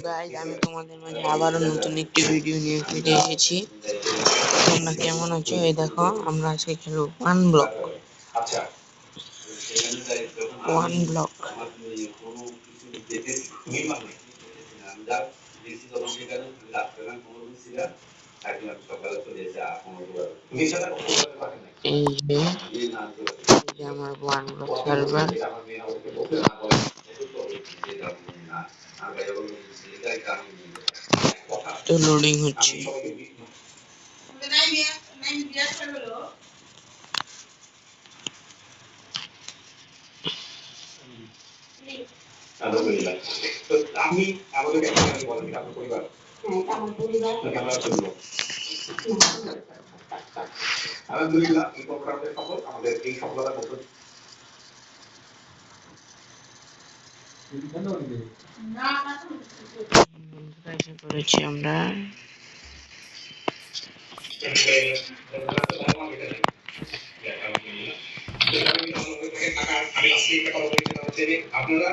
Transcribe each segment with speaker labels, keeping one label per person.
Speaker 1: Guys, আমি তোমাদের মাঝে আবারও নতুন একটি ভিডিও নিয়ে ফিরে এসেছি। তোমরা কেমন আছো? এই দেখো, আমরা আজকে খেলবো ওয়ান ব্লক। এই যে আমার ওয়ান ব্লক সার্ভার, তো লোডিং হচ্ছে।
Speaker 2: আলহামদুলিল্লাহ। তো আমি আমাদের একটা বলেন আপনার পরিবার আমার পরিবার কেমন আছেন? আলহামদুলিল্লাহ, এই প্রোগ্রামের সফল আমাদের এই সফলতা বলতে
Speaker 1: এসে পড়েছি আমরা।
Speaker 2: আপনারা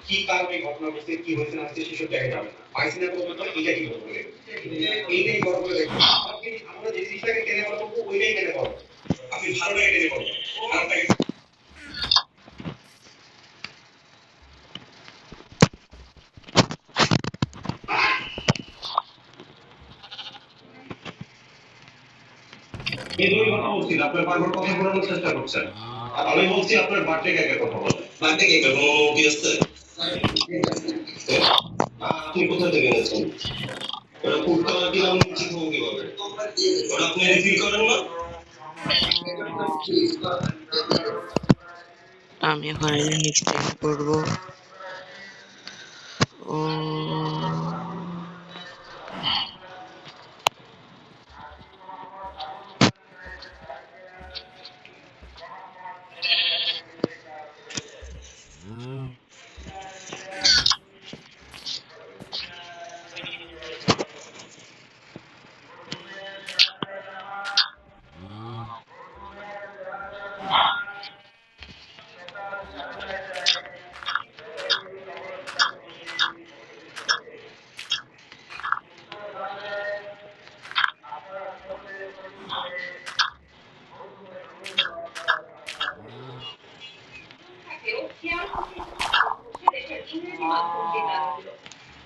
Speaker 2: কি কারণে ঘটনা ঘটছে, কি হয়েছে না হচ্ছে সেসব জায়গায় যাবেন না। পাইছি না করবেন না, এইটাই বড় করে এইটাই বড় করে দেখবেন। আমরা যে জিনিসটাকে টেনে বড় করবো ওইটাই টেনে বড়। আপনি ভালোটাকে টেনে বড় খারাপটাকে এই দুই কথা বলছি, আপনার বারবার কথা বলার চেষ্টা করছেন। আমি বলছি আপনার বার্থডে কেকের কথা বলেন। বার্থডে কেকের কোনো মুভি আছে? আপনি কোথা থেকে এনেছেন? ওটা ফুড কালার দিলাম, শিখবো কিভাবে? ওটা আপনি রিফিল করেন না?
Speaker 1: আমি এখন নেক্সট টাইম করবো। ও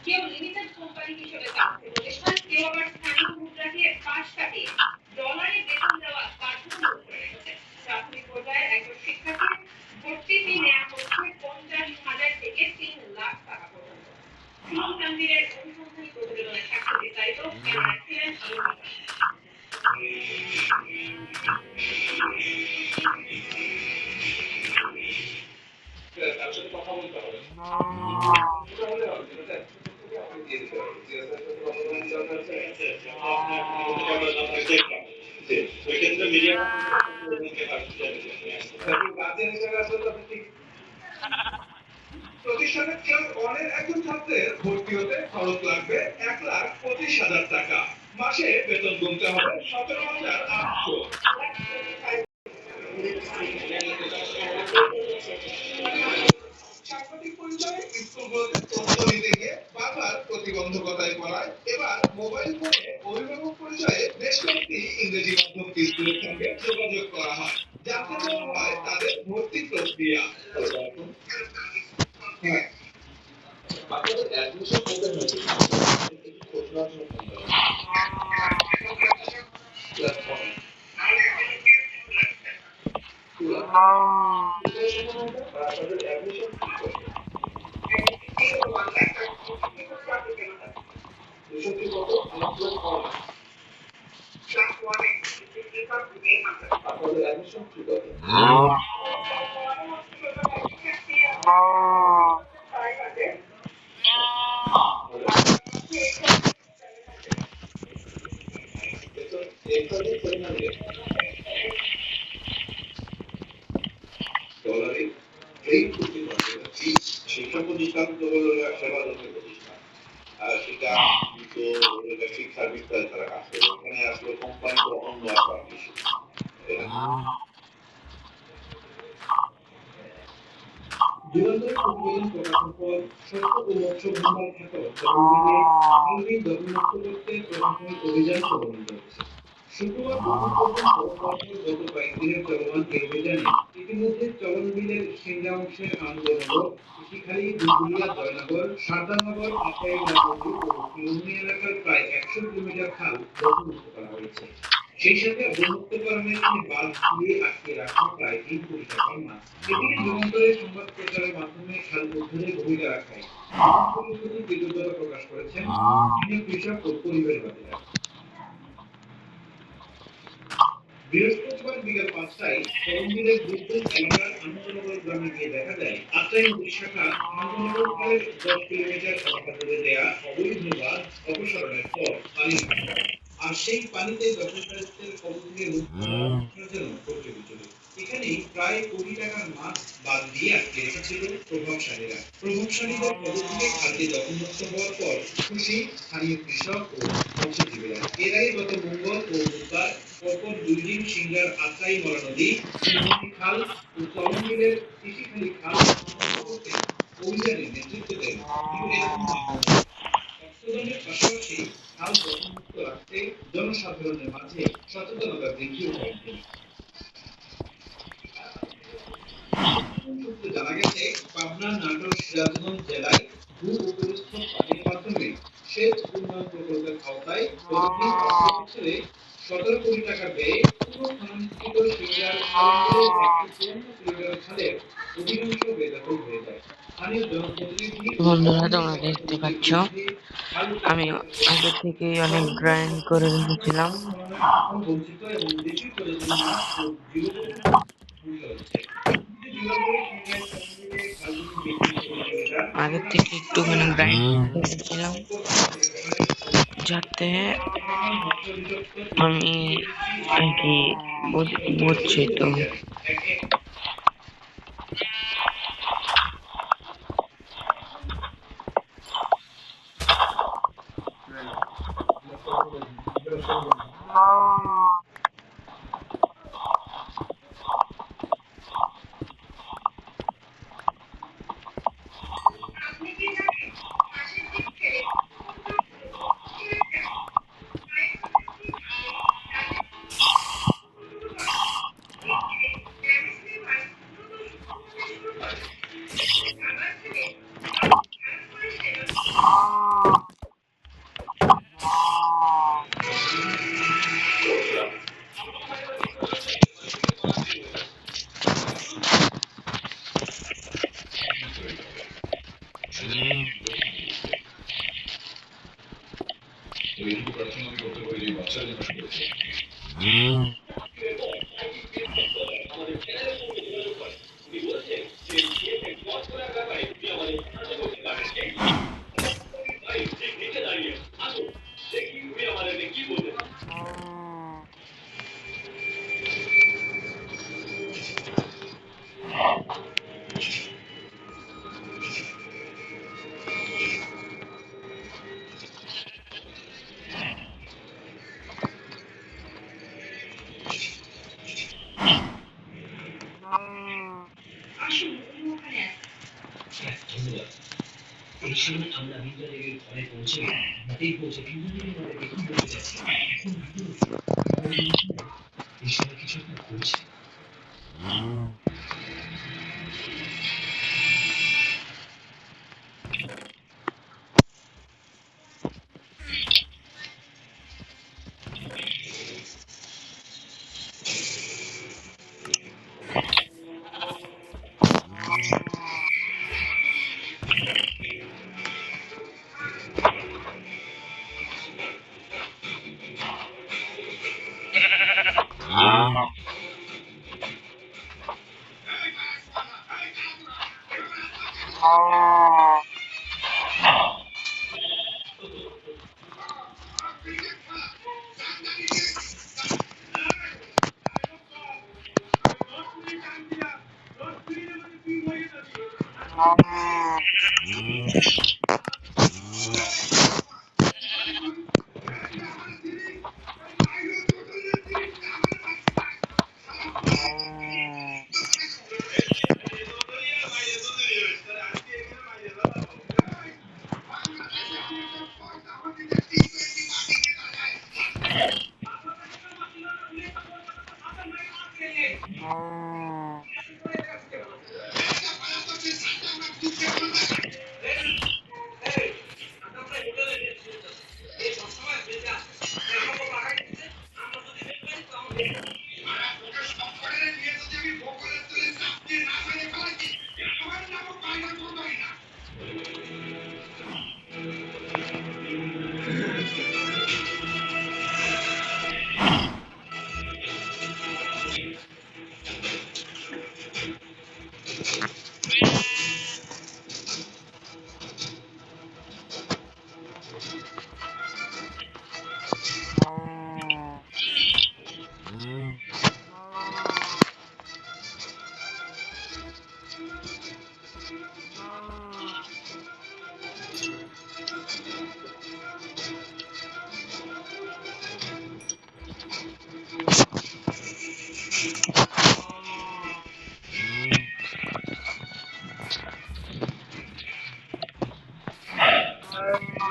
Speaker 2: কেউ লিমিটেড কোম্পানি হিসেবে কাজ প্রতিষ্ঠান, কেউ আবার স্থানীয় মুদ্রাকে পাশ কাটিয়ে ডলারে বেতন দেওয়া কার্যক্রম করে রেখেছে। প্রাথমিক পর্যায়ে একজন শিক্ষার্থীর ভর্তি ফি নেওয়া হচ্ছে 50,000 থেকে 3 লাখ টাকা পর্যন্ত। সুমন তানভীরের অনুসন্ধানী প্রতিবেদনে থাকছে বিস্তারিত। ছিলেন তার সাথে কথা বলতে হবে। প্রতিষ্ঠানের অনেক একজন ছাত্রের ভর্তি হতে খরচ লাগবে 1,25,000 টাকা। মাসে বেতন গুনতে হবে 17,800। সাংবাদিক পরিচয়ে স্কুলগুলোতে তথ্য নিতে গিয়ে বারবার প্রতিবন্ধকতায় পড়ায় এবার মোবাইল ফোনে অভিভাবক পরিচয়ে বেশ কয়েকটি ইংরেজি মাধ্যম স্কুলের সঙ্গে যোগাযোগ করা হয়, জানতে চাওয়া হয় তাদের ভর্তি প্রক্রিয়া। হ্যাঁ, আপনাদের অ্যাডমিশন কোথায় হয়েছে? আপনাদের অ্যাডমিশন কি করে? ডলারে এই শিক্ষা প্রতিষ্ঠান তো হলো সেবা প্রতিষ্ঠান, আর সেটা কিন্তু শিক্ষার বিস্তারে তারা কাজ করে। ওখানে আসলে কোম্পানি তো অন্য একটা বিষয়। যুগান্তরের প্রতিবেদন প্রকাশের পর শস্য ও মৎস্য ভান্ডার খ্যাত চরণবিলে খালবিল দখলমুক্ত করতে প্রশাসনিক অভিযান চালানো হচ্ছে। শুক্রবার দুপুর পর্যন্ত পরপর গত কয়েকদিনের চলমান এই অভিযানে ইতিমধ্যে চলনবিলের সিংড়া অংশের আনন্দনগর, কৃষিখালী, দুলদুলিয়া, জয়নগর, সারদানগর, আত্রাই নদী ও লুম্বিনী এলাকার প্রায় ১০০ কিলোমিটার খাল দখলমুক্ত করা হয়েছে। সেই সাথে অবমুক্ত করা হয়েছে বাঁধ দিয়ে আটকে রাখা প্রায় ৩ কোটি টাকার মাছ। এদিকে যুগান্তরের সংবাদ প্রচারের মাধ্যমে খাল উদ্ধারে ভূমিকা রাখায় কৃতজ্ঞতা প্রকাশ করেছেন স্থানীয় কৃষক ও পরিবেশবাদীরা। বৃহস্পতিবার বিকেল ৫টায় করমবিলের বুদ্ধুল এলাকার আনন্দনগর গ্রামে গিয়ে দেখা যায় আত্রাই নদীর শাখা আনন্দনগর খালের ১০ কিলোমিটার এলাকা জুড়ে দেয়া অবৈধ বাঁধ অপসারণের পর পানি নামছে। আর সেই পানিতে দখলদারিত্বের কবল থেকে মুক্তি পাওয়ার জন্য প্রতিযোগিতা। এখানেই প্রায় কোটি টাকার মাছ বাদ দিয়ে আটকে রেখেছিল প্রভাবশালীরা। প্রভাবশালীদের কবল থেকে খালটি দখলমুক্ত হওয়ার পর খুশি স্থানীয় কৃষক ও মৎস্যজীবীরা। এর আগে গত মঙ্গল ও বুধবার পরপর ২ দিন সিংড়ার আত্রাই মরা নদী, ফুলবাড়ী খাল ও চলনবিলের কৃষিখালী খাল দখলমুক্ত করতে অভিযানের নেতৃত্ব দেন রক্তদানের পাশাপাশি খাল দখলমুক্ত রাখতে জনসাধারণের মাঝে সচেতনতা বৃদ্ধিও করেন তিনি। সূত্রে জানা গেছে পাবনা, নাটোর, সিরাজগঞ্জ জেলায় ভূ ভূগর্ভস্থ পানির মাধ্যমে সেচ উন্নয়ন প্রকল্পের আওতায় প্রতিদিন অর্থ বছরে ১৭ কোটি টাকা ব্যয়ে পুনঃখননকৃত সিংড়ার চলনবিলের ১৫৪ কিলোমিটার খালের অধিকাংশ বেদখল হয়ে যায়। স্থানীয় জনপ্রতিনিধি ও
Speaker 1: বন্ধুরা,
Speaker 2: স্থানীয়
Speaker 1: তোমরা দেখতে
Speaker 2: প্রশাসনের
Speaker 1: পাচ্ছ
Speaker 2: বিরুদ্ধে খাল
Speaker 1: আমি আগে থেকেই অনেক গ্রাইন্ড করে রেখেছিলাম।
Speaker 2: বঞ্চিত এবং দেশীয় প্রজাতির মাছ ও জীবজন্তু ভূমিকা হচ্ছে।
Speaker 1: আগের থেকে একটুখানি গ্রাইন্ড করে রেখেছিলাম যাতে আমি আর কি বুঝছি তো।
Speaker 2: আপনি কি জানেন হাসির দিক থেকে আসুন উনি ওখানে আছেন। ধন্যবাদ। এই সময় আমরা বিদ্যালয়ের ঘরে পৌঁছে হাতেই পৌঁছে বিদ্যালয়ের আমাদেরকে কি বলতে চাচ্ছি এখন এই সময় কিছু একটা ঘটছে।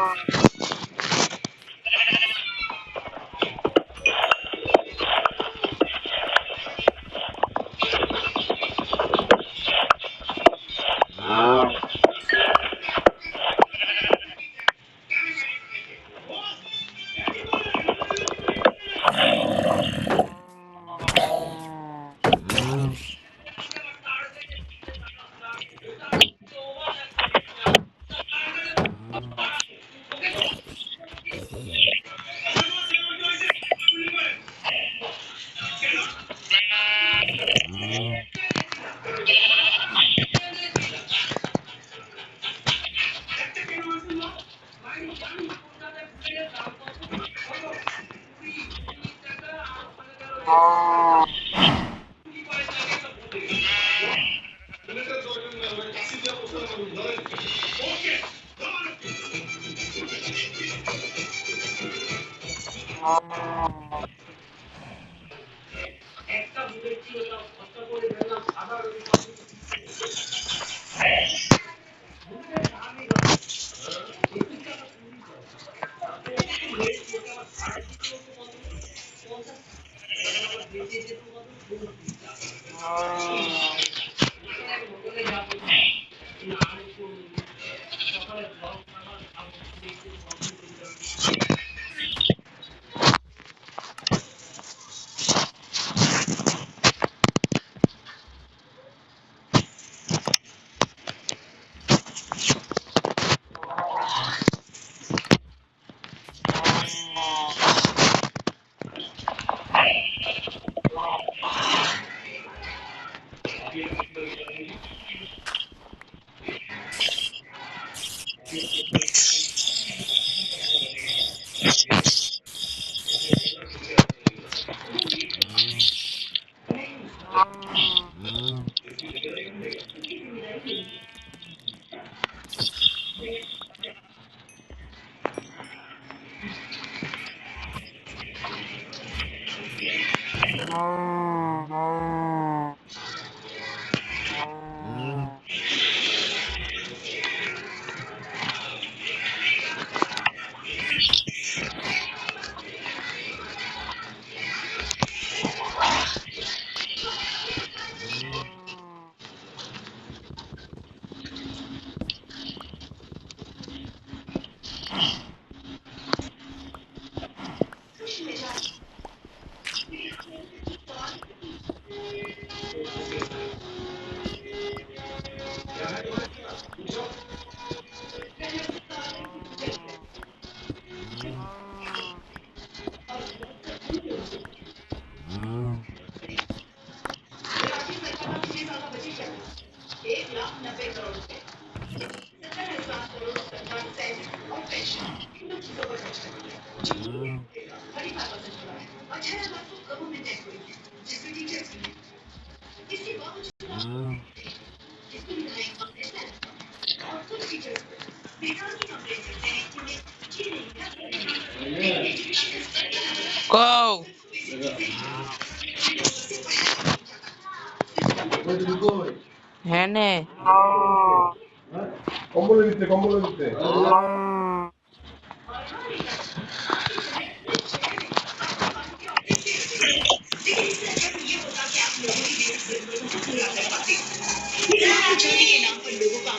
Speaker 1: Go! হ্যাঁ নে
Speaker 3: কম্বলের ভিতরে কম্বলের ভিতরে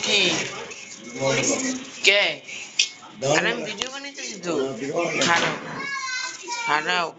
Speaker 1: কি কে আরে আমি ভিডিও বানাইতেছি তো খারাপ খারাপ